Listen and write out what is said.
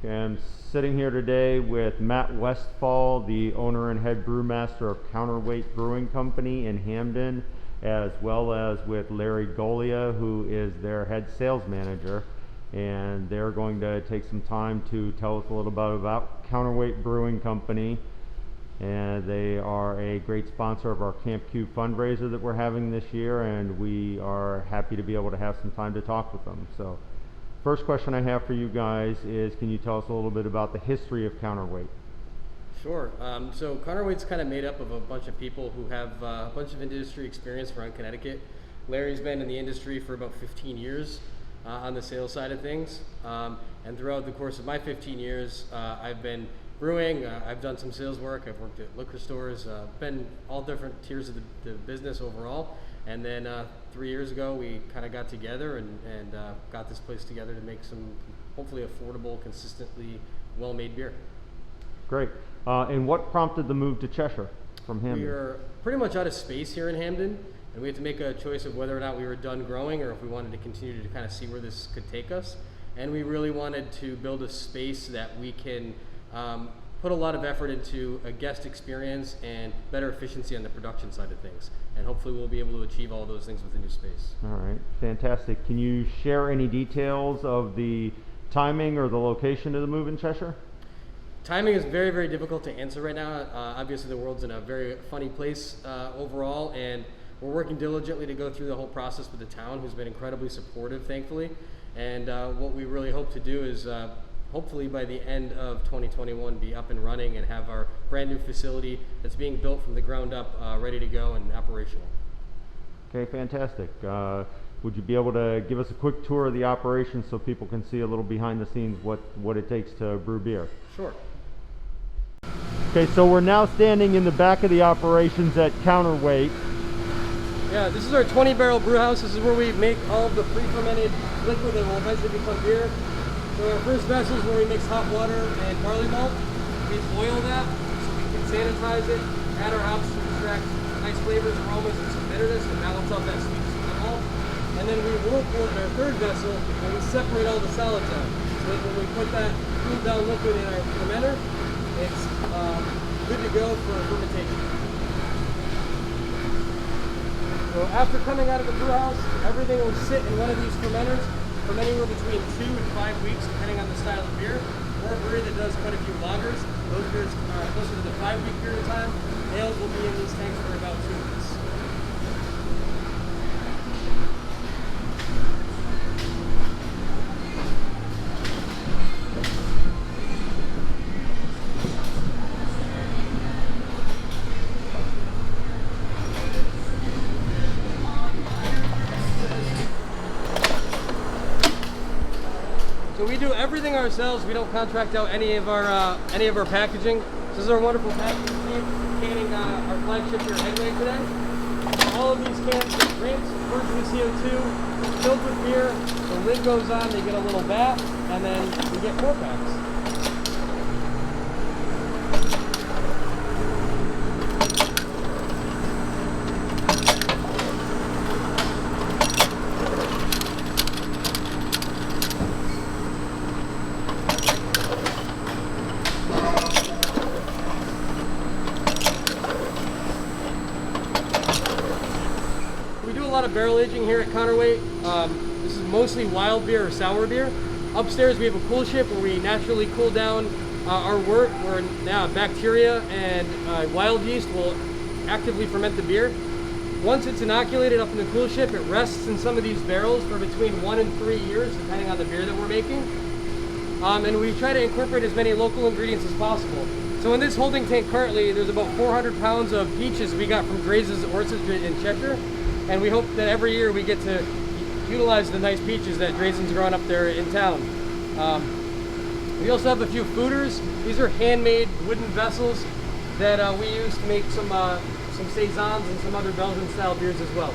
Okay, I'm sitting here today with Matt Westfall, the owner and head brewmaster of Counterweight Brewing Company in Hamden, as well as with Larry Golia, who is their head sales manager. And they're going to take some time to tell us a little bit about Counterweight Brewing Company. And they are a great sponsor of our Camp Q fundraiser that we're having this year, and we are happy to be able to have some time to talk with them. So, first question I have for you guys is, can you tell us a little bit about the history of Counterweight? Sure. So Counterweight's kind of made up of a bunch of people who have a bunch of industry experience around Connecticut. Larry's been in the industry for about 15 years on the sales side of things. And throughout the course of my 15 years, I've been brewing, I've done some sales work, I've worked at liquor stores, been all different tiers of the business overall. And then 3 years ago, we kind of got together and got this place together to make some hopefully affordable, consistently well-made beer. Great. And what prompted the move to Cheshire from Hamden? We are pretty much out of space here in Hamden, and we had to make a choice of whether or not we were done growing or if we wanted to continue to kind of see where this could take us. And we really wanted to build a space that we can put a lot of effort into a guest experience and better efficiency on the production side of things. And hopefully we'll be able to achieve all those things with the new space. All right, fantastic. Can you share any details of the timing or the location of the move in Cheshire? Timing is very, very difficult to answer right now. Obviously the world's in a very funny place overall, and we're working diligently to go through the whole process with the town, who's been incredibly supportive, thankfully. And what we really hope to do is hopefully by the end of 2021 be up and running and have our brand new facility that's being built from the ground up ready to go and operational. Okay, fantastic. Would you be able to give us a quick tour of the operation so people can see a little behind the scenes what it takes to brew beer? Sure. Okay, so we're now standing in the back of the operations at Counterweight. Yeah, this is our 20-barrel brew house. This is where we make all of the pre-fermented liquid that will eventually become beer. So our first vessel is where we mix hot water and barley malt. We boil that so we can sanitize it, add our hops to extract nice flavors, aromas, and some bitterness to balance out that sweet malt. And then we roll pour in our third vessel and we separate all the solids out. So that when we put that cooled down liquid in our fermenter, it's good to go for fermentation. So after coming out of the brew house, everything will sit in one of these fermenters from anywhere between 2 and 5 weeks, depending on the style of beer. Or a brewery that does quite a few lagers, those beers are closer to the 5-week period of time. Ales will be in these tanks for about 2 weeks. So we do everything ourselves. We don't contract out any of our packaging. This is our wonderful packaging team canning our flagship here, Headway, today. All of these cans get rinsed, purged with CO2, filled with beer. The lid goes on, they get a little bath, and then we get 4 packs. A lot of barrel aging here at Counterweight. This is mostly wild beer or sour beer. Upstairs we have a cool ship where we naturally cool down our wort, where now bacteria and wild yeast will actively ferment the beer. Once it's inoculated up in the cool ship, it rests in some of these barrels for between 1 and 3 years, depending on the beer that we're making. And we try to incorporate as many local ingredients as possible. So in this holding tank currently, there's about 400 pounds of peaches we got from Grace's Orchard in Cheshire. And we hope that every year we get to utilize the nice peaches that Drazen's growing up there in town. We also have a few fooders. These are handmade wooden vessels that we use to make some saisons and some other Belgian style beers as well.